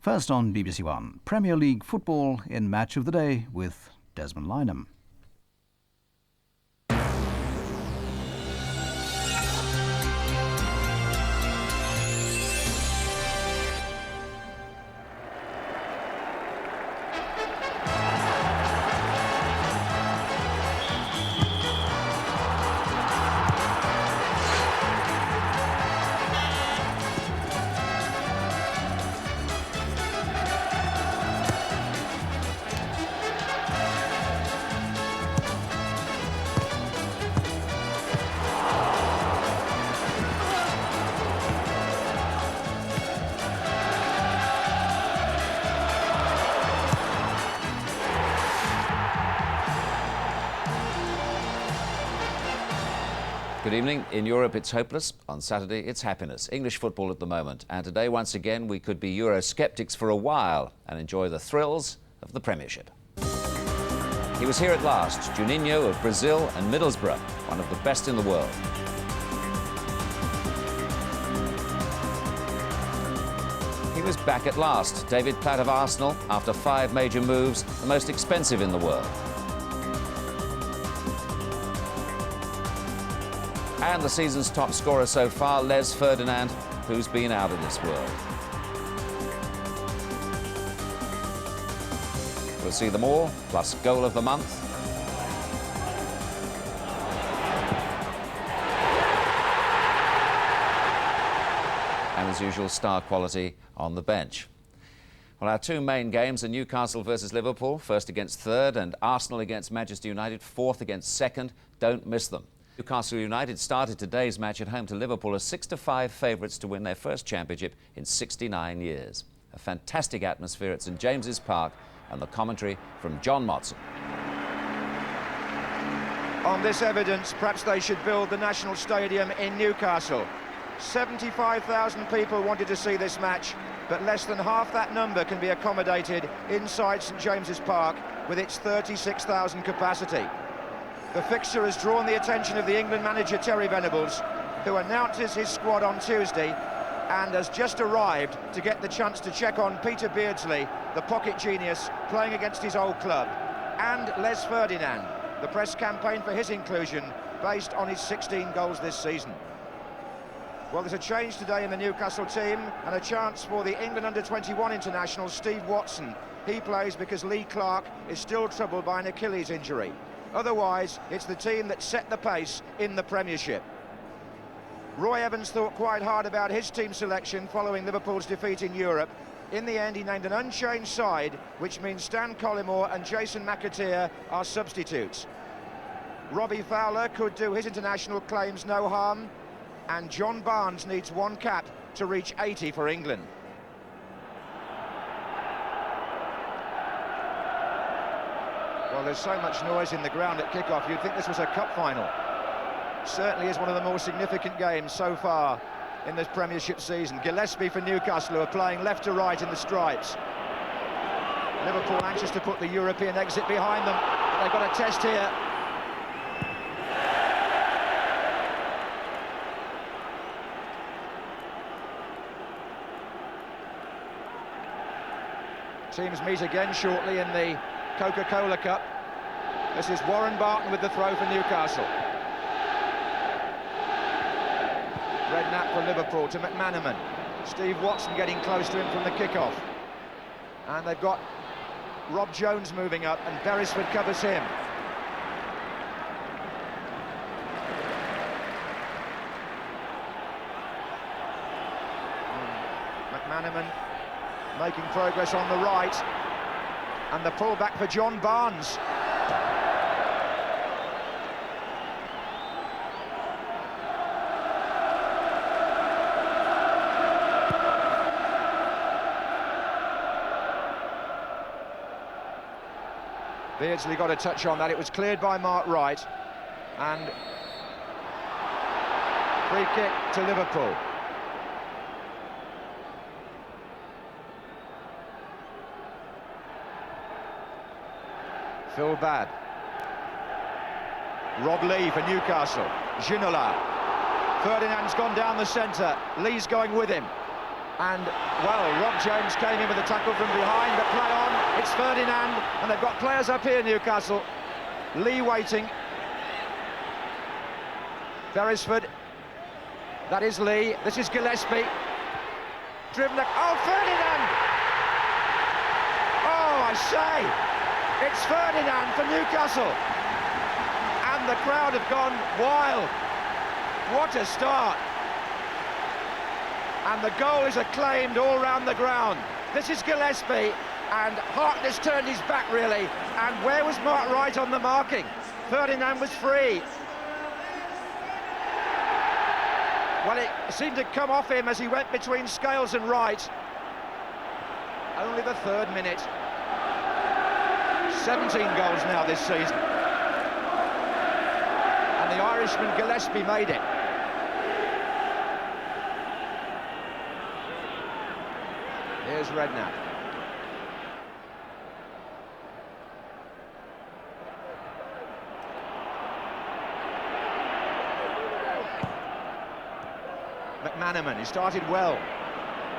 First on BBC One, Premier League football in Match of the Day with Desmond Lynham. Good evening. In Europe, it's hopeless. On Saturday, it's happiness. English football at the moment. And today, once again, we could be Eurosceptics for a while and enjoy the thrills of the Premiership. He was here at last, Juninho of Brazil and Middlesbrough, one of the best in the world. He was back at last, David Platt of Arsenal, after 5 major moves, the most expensive in the world. And the season's top scorer so far, Les Ferdinand, who's been out of this world. We'll see them all, plus goal of the month. And as usual, star quality on the bench. Well, our 2 main games are Newcastle versus Liverpool, first against third, and Arsenal against Manchester United, fourth against second. Don't miss them. Newcastle United started today's match at home to Liverpool as 6-5 favourites to win their first championship in 69 years. A fantastic atmosphere at St James's Park, and the commentary from John Motson. On this evidence, perhaps they should build the National Stadium in Newcastle. 75,000 people wanted to see this match, but less than half that number can be accommodated inside St James's Park with its 36,000 capacity. The fixture has drawn the attention of the England manager Terry Venables, who announces his squad on Tuesday and has just arrived to get the chance to check on Peter Beardsley, the pocket genius, playing against his old club, and Les Ferdinand, the press campaign for his inclusion based on his 16 goals this season. Well, there's a change today in the Newcastle team and a chance for the England under-21 international Steve Watson. He plays because Lee Clark is still troubled by an Achilles injury. Otherwise, it's the team that set the pace in the Premiership. Roy Evans thought quite hard about his team selection following Liverpool's defeat in Europe. In the end, he named an unchanged side, which means Stan Collymore and Jason McAteer are substitutes. Robbie Fowler could do his international claims no harm, and John Barnes needs 1 cap to reach 80 for England. Well, there's so much noise in the ground at kickoff, you'd think this was a cup final. Certainly is one of the more significant games so far in this Premiership season. Gillespie for Newcastle, who are playing left to right in the stripes. Liverpool anxious to put the European exit behind them, but they've got a test here. Teams meet again shortly in the Coca-Cola Cup. This is Warren Barton with the throw for Newcastle. Redknapp for Liverpool to McManaman. Steve Watson getting close to him from the kickoff. And they've got Rob Jones moving up, and Beresford covers him. McManaman making progress on the right, and the pullback for John Barnes. Beardsley got a touch on that. It was cleared by Mark Wright, and free kick to Liverpool. Phil Babb. Rob Lee for Newcastle. Ginola. Ferdinand's gone down the centre. Lee's going with him. And, well, Rob James came in with a tackle from behind, but play on, it's Ferdinand, and they've got players up here, Newcastle. Lee waiting. Beresford. That is Lee. This is Gillespie. Driven... Oh, Ferdinand! Oh, I say! It's Ferdinand for Newcastle. And the crowd have gone wild. What a start. And the goal is acclaimed all round the ground. This is Gillespie, and Harkness turned his back, really. And where was Mark Wright on the marking? Ferdinand was free. Well, it seemed to come off him as he went between Scales and Wright. Only the 3rd minute. 17 goals now this season. And the Irishman Gillespie made it. Here's Redknapp. McManaman, he started well.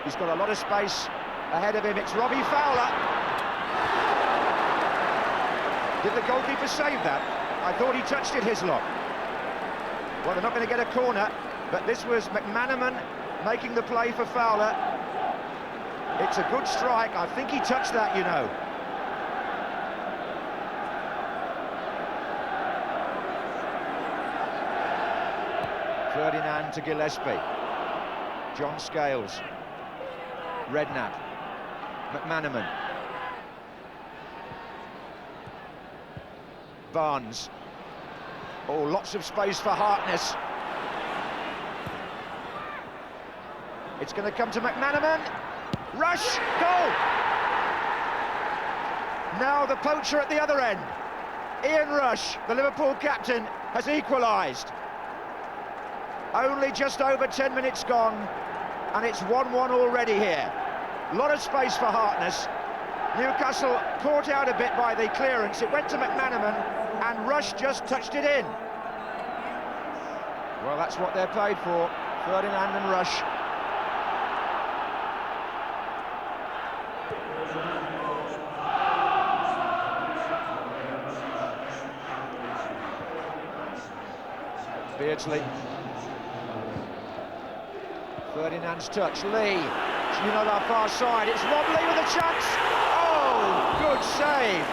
He's got a lot of space ahead of him. It's Robbie Fowler. Did the goalkeeper save that? I thought he touched it, Hislop. Well, they're not going to get a corner, but this was McManaman making the play for Fowler. It's a good strike. I think he touched that, you know. Ferdinand to Gillespie. John Scales. Redknapp. McManaman. Barnes. Oh, lots of space for Harkness. It's going to come to McManaman. Rush, goal! Now the poacher at the other end. Ian Rush, the Liverpool captain, has equalised. Only just over 10 minutes gone, and it's 1-1 already here. A lot of space for Harkness. Newcastle caught out a bit by the clearance. It went to McManaman, and Rush just touched it in. Well, that's what they're paid for, Ferdinand and Rush. Beardsley. Ferdinand's touch. Lee. You know that far side. It's Rob Lee with a chance. Oh, good save.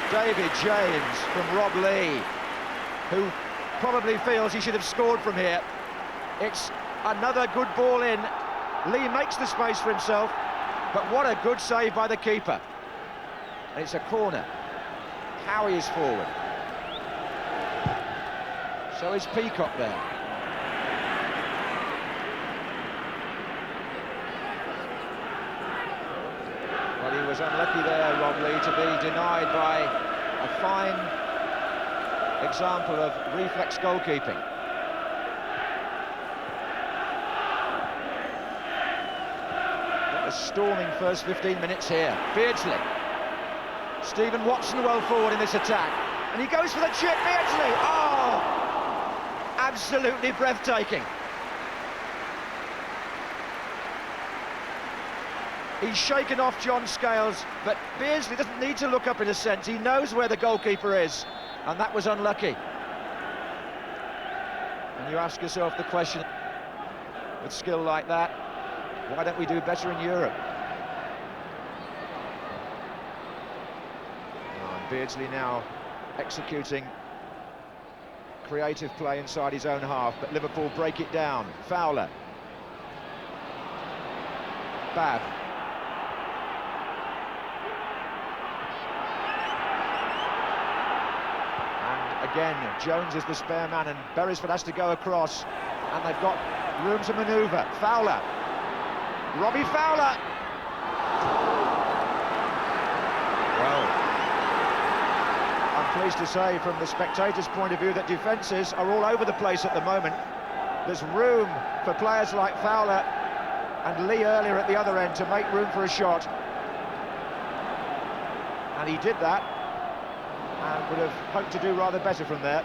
David James from Rob Lee, who probably feels he should have scored from here. It's another good ball in. Lee makes the space for himself, but what a good save by the keeper. And it's a corner. Howie is forward. So is Peacock there. Well, he was unlucky there, Rob Lee, to be denied by a fine example of reflex goalkeeping. What a storming first 15 minutes here. Beardsley. Stephen Watson well forward in this attack. And he goes for the chip, Beardsley. Oh! Absolutely breathtaking. He's shaken off John Scales, but Beardsley doesn't need to look up in a sense. He knows where the goalkeeper is, and that was unlucky. And you ask yourself the question, with skill like that, why don't we do better in Europe? Oh, and Beardsley now executing creative play inside his own half, but Liverpool break it down. Fowler. Babb. And again, Jones is the spare man, and Beresford has to go across, and they've got room to manoeuvre. Fowler. Robbie Fowler. Well, I'm pleased to say, from the spectators' point of view, that defences are all over the place at the moment. There's room for players like Fowler and Lee earlier at the other end to make room for a shot. And he did that, and would have hoped to do rather better from there.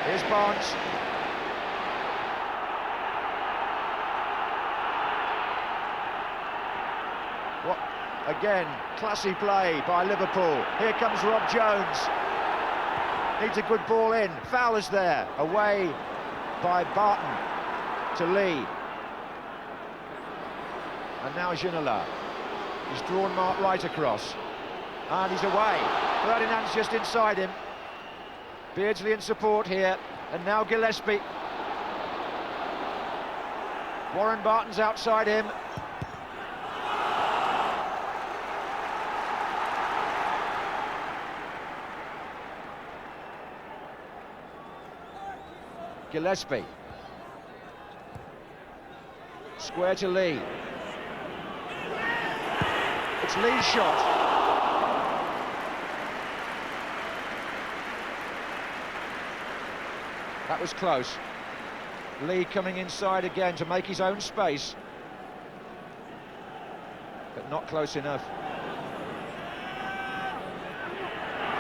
Here's Barnes. What, again, classy play by Liverpool. Here comes Rob Jones. Needs a good ball in. Fowler's there. Away by Barton to Lee. And now Ginola. He's drawn Mark right across. And he's away. Ferdinand's just inside him. Beardsley in support here. And now Gillespie. Warren Barton's outside him. Gillespie. Square to Lee. It's Lee's shot. That was close. Lee coming inside again to make his own space. But not close enough.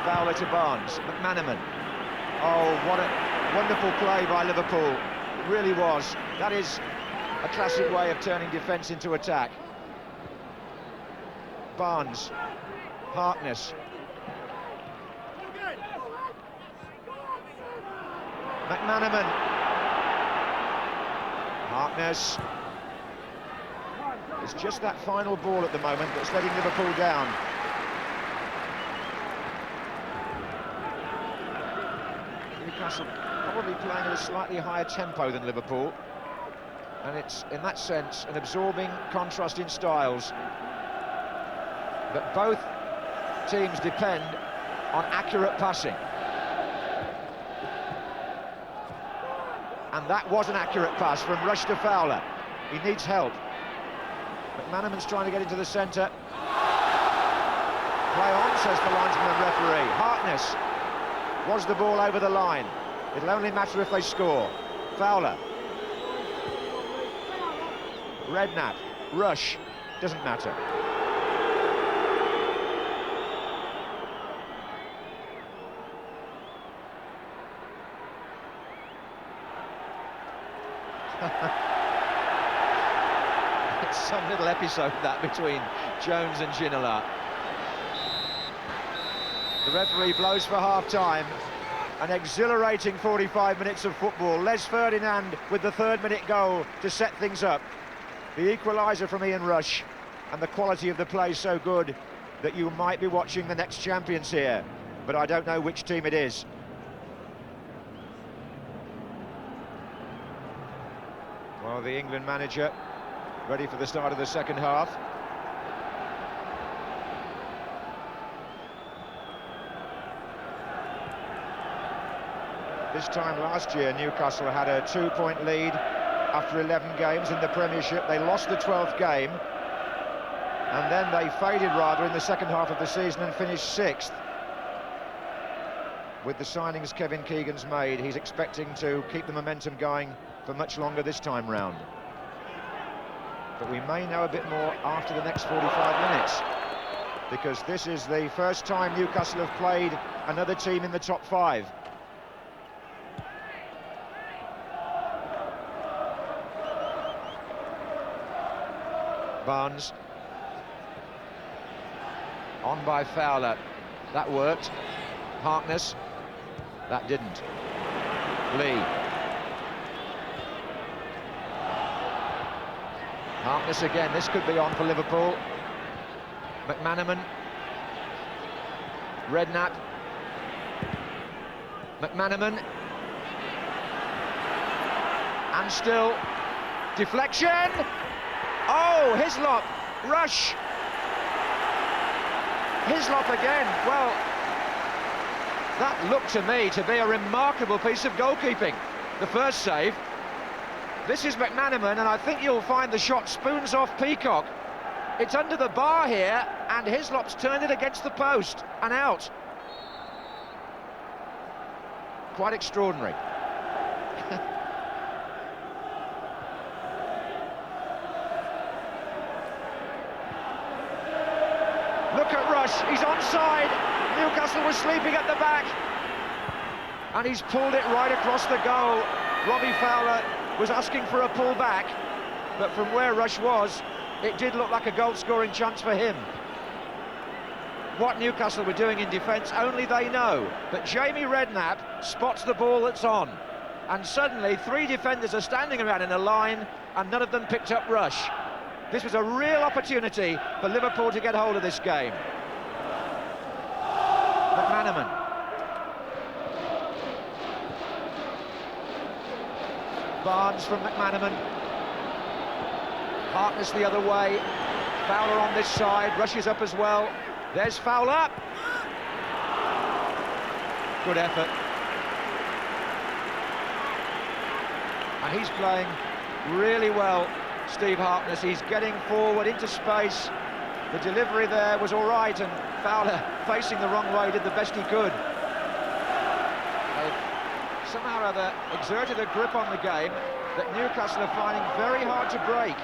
Fowler to Barnes. McManaman. Oh, what a wonderful play by Liverpool. It really was. That is a classic way of turning defence into attack. Barnes. Harkness. McManaman. Harkness. It's just that final ball at the moment that's letting Liverpool down. Newcastle probably playing at a slightly higher tempo than Liverpool, and it's in that sense an absorbing contrast in styles. But both teams depend on accurate passing. And that was an accurate pass from Rush to Fowler. He needs help. McManaman's trying to get into the centre. Play on, says the linesman and referee. Harkness. Was the ball over the line? It'll only matter if they score. Fowler. Redknapp. Rush. Doesn't matter. It's some little episode that between Jones and Ginola. The referee blows for half-time. An exhilarating 45 minutes of football. Les Ferdinand with the third-minute goal to set things up. The equaliser from Ian Rush, and the quality of the play so good that you might be watching the next champions here, but I don't know which team it is. Well, the England manager ready for the start of the second half. This time last year, Newcastle had a 2-point lead after 11 games in the Premiership. They lost the 12th game, and then they faded rather in the second half of the season and finished 6th. With the signings Kevin Keegan's made, he's expecting to keep the momentum going for much longer this time round. But we may know a bit more after the next 45 minutes, because this is the first time Newcastle have played another team in the top 5. Barnes. On by Fowler. That worked. Harkness. That didn't. Lee. Harkness again. This could be on for Liverpool. McManaman. Redknapp. McManaman. And still. Deflection! Oh, Hislop. Rush. Hislop again. Well, that looked to me to be a remarkable piece of goalkeeping. The first save. This is McManaman, and I think you'll find the shot spoons off Peacock. It's under the bar here, and Hislop's turned it against the post and out. Quite extraordinary. Look at Rush, he's onside. Newcastle was sleeping at the back, and he's pulled it right across the goal. Robbie Fowler was asking for a pull back, but from where Rush was, it did look like a goal-scoring chance for him. What Newcastle were doing in defence, only they know. But Jamie Redknapp spots the ball that's on. And suddenly, 3 defenders are standing around in a line, and none of them picked up Rush. This was a real opportunity for Liverpool to get hold of this game. McManaman. Barnes from McManaman. Harkness the other way. Fowler on this side, rushes up as well. There's Fowler. Good effort. And he's playing really well, Steve Harkness. He's getting forward into space. The delivery there was all right, and Fowler, facing the wrong way, did the best he could. They've somehow or other exerted a grip on the game that Newcastle are finding very hard to break.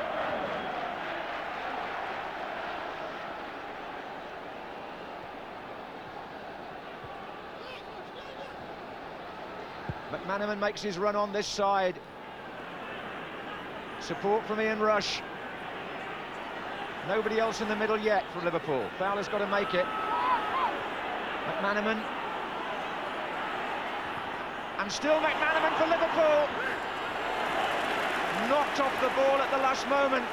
McManaman makes his run on this side. Support from Ian Rush. Nobody else in the middle yet for Liverpool. Fowler's got to make it. McManaman. And still McManaman for Liverpool. Knocked off the ball at the last moment.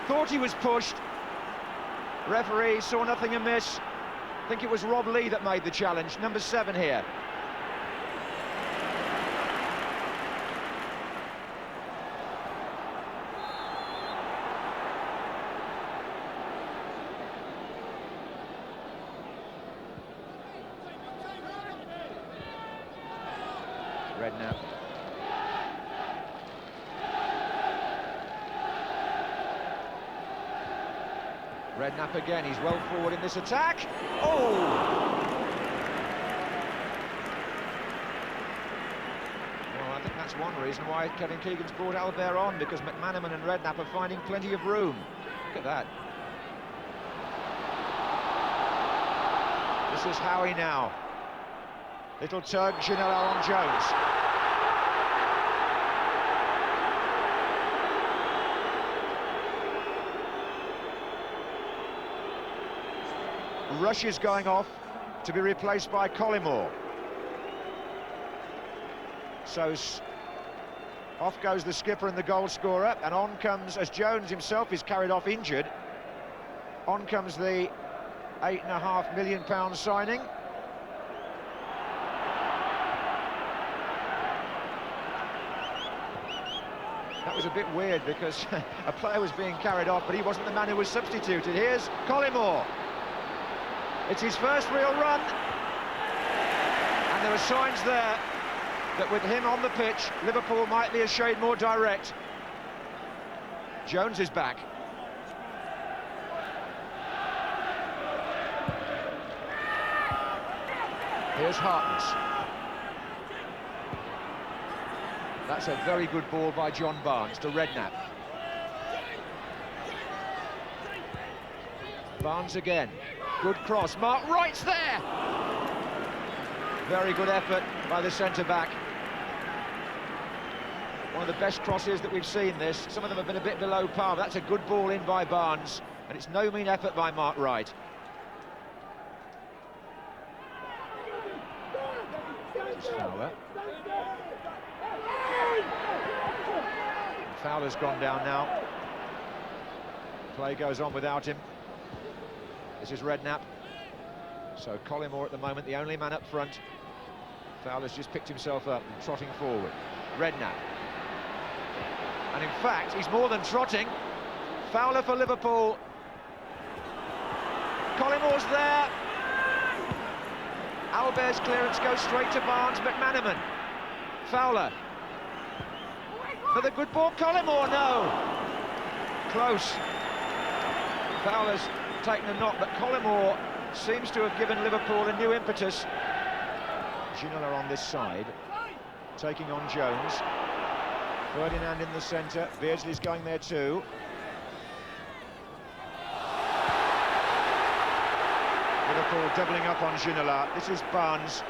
Thought he was pushed. Referee saw nothing amiss. I think it was Rob Lee that made the challenge, number 7 here. Redknapp. Redknapp again, he's well forward in this attack. Oh! Well, I think that's one reason why Kevin Keegan's brought Albert on, because McManaman and Redknapp are finding plenty of room. Look at that. This is Howie now. Little tug, Ginola on Jones. Rush is going off to be replaced by Collymore. So off goes the skipper and the goal scorer, and on comes, as Jones himself is carried off injured, on comes the £8.5 million signing. That was a bit weird because a player was being carried off, but he wasn't the man who was substituted. Here's Collymore. It's his first real run. And there are signs there that with him on the pitch, Liverpool might be a shade more direct. Jones is back. Here's Harkness. That's a very good ball by John Barnes to Redknapp. Barnes again. Good cross. Mark Wright's there. Very good effort by the centre-back. One of the best crosses that we've seen this. Some of them have been a bit below par, but that's a good ball in by Barnes. And it's no mean effort by Mark Wright. Fowler. Fowler's gone down now. Play goes on without him. This is Redknapp. So Collymore at the moment, the only man up front. Fowler's just picked himself up and trotting forward. Redknapp. And in fact, he's more than trotting. Fowler for Liverpool. Collymore's there. Albert's clearance goes straight to Barnes. McManaman. Fowler. For the good ball, Collymore, no. Close. Fowler's taken a knock, but Collymore seems to have given Liverpool a new impetus. Ginola on this side, taking on Jones. Ferdinand in the centre, Beardsley's going there too. Liverpool doubling up on Ginola. This is Barnes.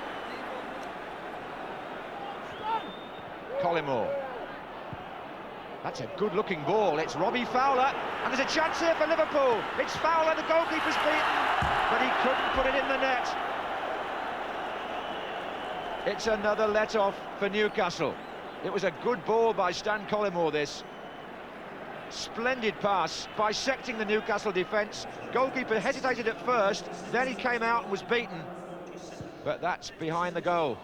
That's a good-looking ball. It's Robbie Fowler, and there's a chance here for Liverpool. It's Fowler, the goalkeeper's beaten, but he couldn't put it in the net. It's another let-off for Newcastle. It was a good ball by Stan Collymore, this. Splendid pass, bisecting the Newcastle defence. Goalkeeper hesitated at first, then he came out and was beaten. But that's behind the goal.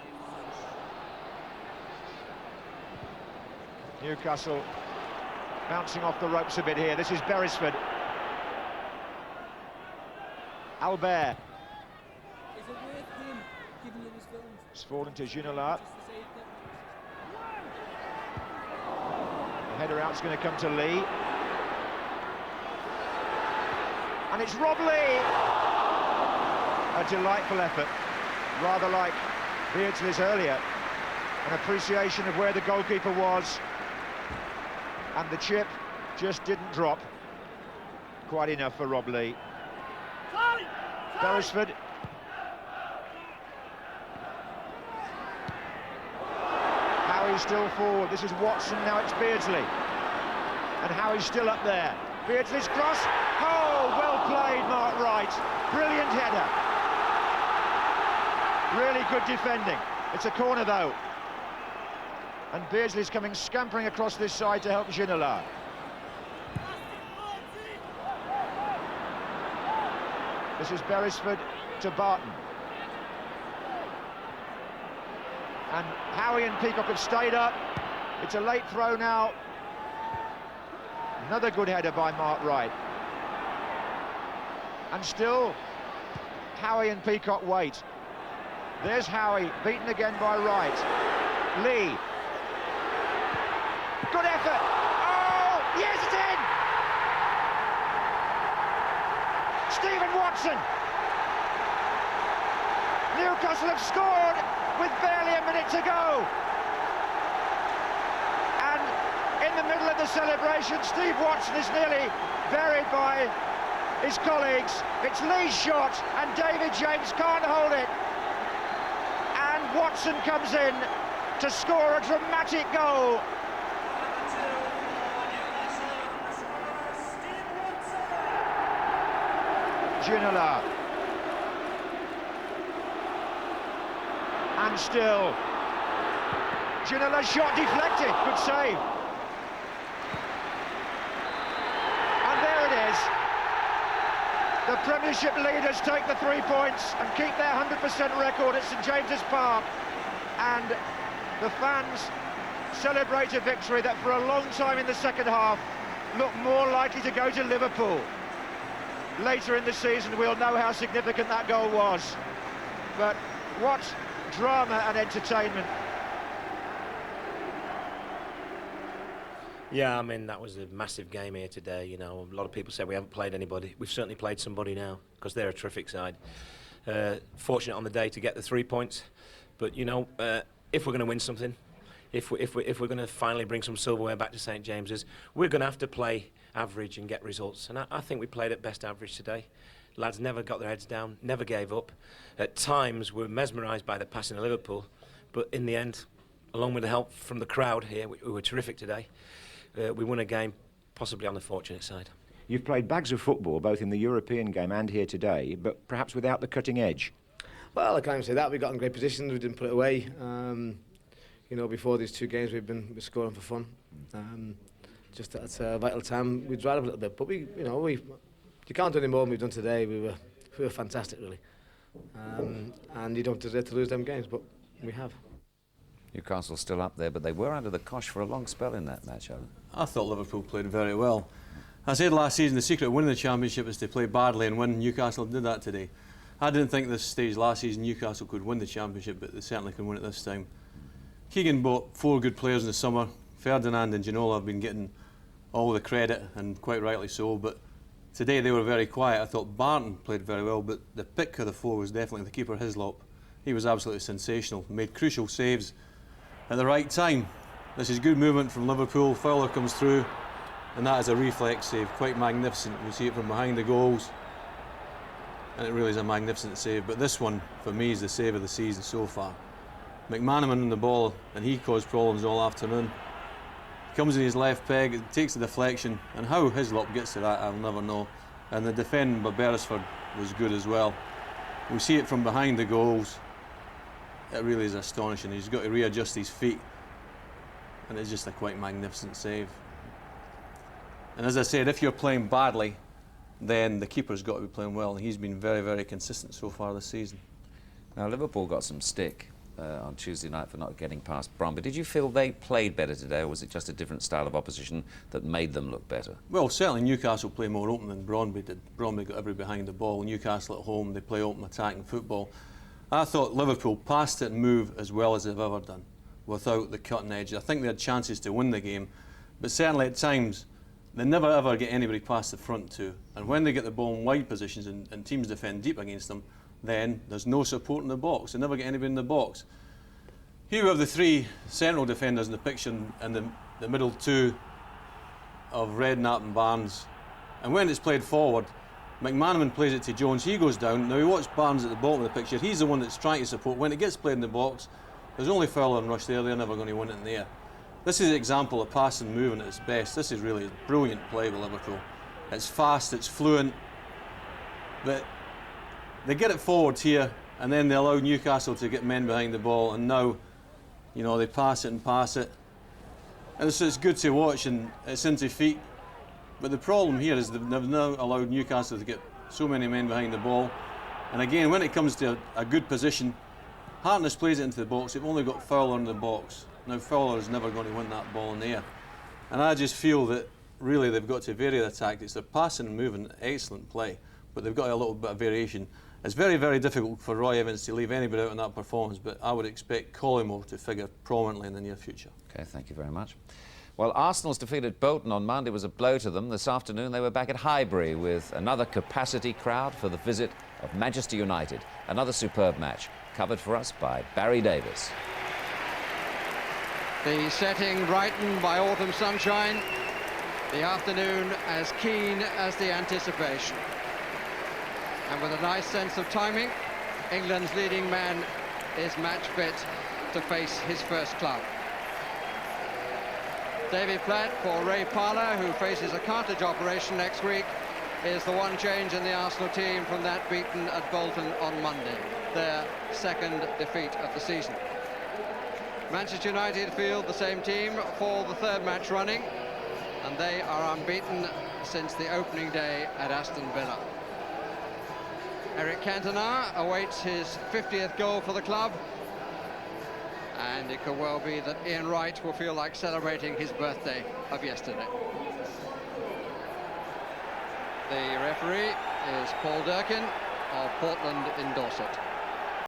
Newcastle bouncing off the ropes a bit here. This is Beresford. Albert. It's fallen to Ginola. The header out's going to come to Lee. And it's Rob Lee. A delightful effort. Rather like Beardsley's earlier. An appreciation of where the goalkeeper was. And the chip just didn't drop. Quite enough for Rob Lee. Beresford. Howie's still forward. This is Watson, now it's Beardsley. And Howie's still up there. Beardsley's cross. Oh, well played, Mark Wright. Brilliant header. Really good defending. It's a corner, though. And Beardsley's coming scampering across this side to help Ginola. This is Beresford to Barton. And Howie and Peacock have stayed up. It's a late throw now. Another good header by Mark Wright. And still, Howie and Peacock wait. There's Howie, beaten again by Wright. Lee. Good effort. Oh, yes, it's in! Stephen Watson. Newcastle have scored with barely a minute to go. And in the middle of the celebration, Steve Watson is nearly buried by his colleagues. It's Lee's shot, and David James can't hold it. And Watson comes in to score a dramatic goal. Ginola. And still, Ginola's shot deflected, good save. And there it is. The Premiership leaders take the 3 points and keep their 100% record at St James's Park. And the fans celebrate a victory that for a long time in the second half looked more likely to go to Liverpool. Later in the season we'll know how significant that goal was. But what drama and entertainment. Yeah, I mean, that was a massive game here today. You know, a lot of people say we haven't played anybody. We've certainly played somebody now, because they're a terrific side. Fortunate on the day to get the 3 points. But, you know, if we're going to win something, if we're going to finally bring some silverware back to St James's, we're going to have to play average and get results. And I think we played at best average today. Lads never got their heads down, never gave up. At times, we were mesmerised by the passing of Liverpool. But in the end, along with the help from the crowd here, we were terrific today. We won a game possibly on the fortunate side. You've played bags of football both in the European game and here today, but perhaps without the cutting edge. Well, I can't say that. We got in great positions. We didn't put it away. You know, before these 2 games, we're scoring for fun. Just at a vital time, we dried up a little bit, but you can't do any more than we've done today. We were fantastic, really. And you don't deserve to lose them games, but we have. Newcastle's still up there, but they were under the cosh for a long spell in that match, Alan. I thought Liverpool played very well. I said last season the secret of winning the championship is to play badly and win. Newcastle did that today. I didn't think at this stage last season Newcastle could win the championship, but they certainly can win it this time. Keegan bought 4 good players in the summer. Ferdinand and Ginola have been getting all the credit, and quite rightly so, but today they were very quiet. I thought Barton played very well, but the pick of the 4 was definitely the keeper, Hislop. He was absolutely sensational, made crucial saves at the right time. This is good movement from Liverpool. Fowler comes through, and that is a reflex save, quite magnificent. We see it from behind the goals, and it really is a magnificent save. But this one, for me, is the save of the season so far. McManaman on the ball, and he caused problems all afternoon. comes in his left peg, it takes the deflection, and how Hislop gets to that, I'll never know. And the defending by Beresford was good as well. We see it from behind the goals. It really is astonishing. He's got to readjust his feet, and it's just a quite magnificent save. And as I said, if you're playing badly, then the keeper's got to be playing well, and he's been very, very consistent so far this season. Now, Liverpool got some stick on Tuesday night for not getting past Bromby. Did you feel they played better today, or was it just a different style of opposition that made them look better? Well, certainly Newcastle play more open than Bromby did. Bromby got every behind the ball. Newcastle at home, they play open attacking football. I thought Liverpool passed it and moved as well as they've ever done, without the cutting edge. I think they had chances to win the game, but certainly at times they never ever get anybody past the front two. And when they get the ball in wide positions and teams defend deep against them, then there's no support in the box. They never get anybody in the box. Here we have the three central defenders in the picture, and the middle two of Redknapp and Barnes. And when it's played forward, McManaman plays it to Jones, he goes down. Now we watch Barnes at the bottom of the picture, he's the one that's trying to support. When it gets played in the box, there's only Fowler and Rush there, they're never going to win it in the air. This is an example of pass and moving at its best. This is really brilliant play by Liverpool. It's fast, it's fluent, but they get it forward here, and then they allow Newcastle to get men behind the ball, and now, you know, they pass it and pass it. And so it's good to watch, and it's into feet. But the problem here is they've now allowed Newcastle to get so many men behind the ball. And again, when it comes to a good position, Hartness plays it into the box. They've only got Fowler in the box. Now Fowler is never going to win that ball in the air. And I just feel that really they've got to vary their tactics. They're passing and moving, excellent play, but they've got a little bit of variation. It's very, very difficult for Roy Evans to leave anybody out in that performance, but I would expect Collymore to figure prominently in the near future. Okay, thank you very much. Well, Arsenal's defeat at Bolton on Monday was a blow to them. This afternoon they were back at Highbury with another capacity crowd for the visit of Manchester United. Another superb match, covered for us by Barry Davis. The setting brightened by autumn sunshine, the afternoon as keen as the anticipation. And with a nice sense of timing, England's leading man is match fit to face his first club. David Platt for Ray Parlour, who faces a cartilage operation next week, is the one change in the Arsenal team from that beaten at Bolton on Monday, their second defeat of the season. Manchester United field the same team for the third match running, and they are unbeaten since the opening day at Aston Villa. Eric Cantona awaits his 50th goal for the club, and it could well be that Ian Wright will feel like celebrating his birthday of yesterday. The referee is Paul Durkin of Portland in Dorset.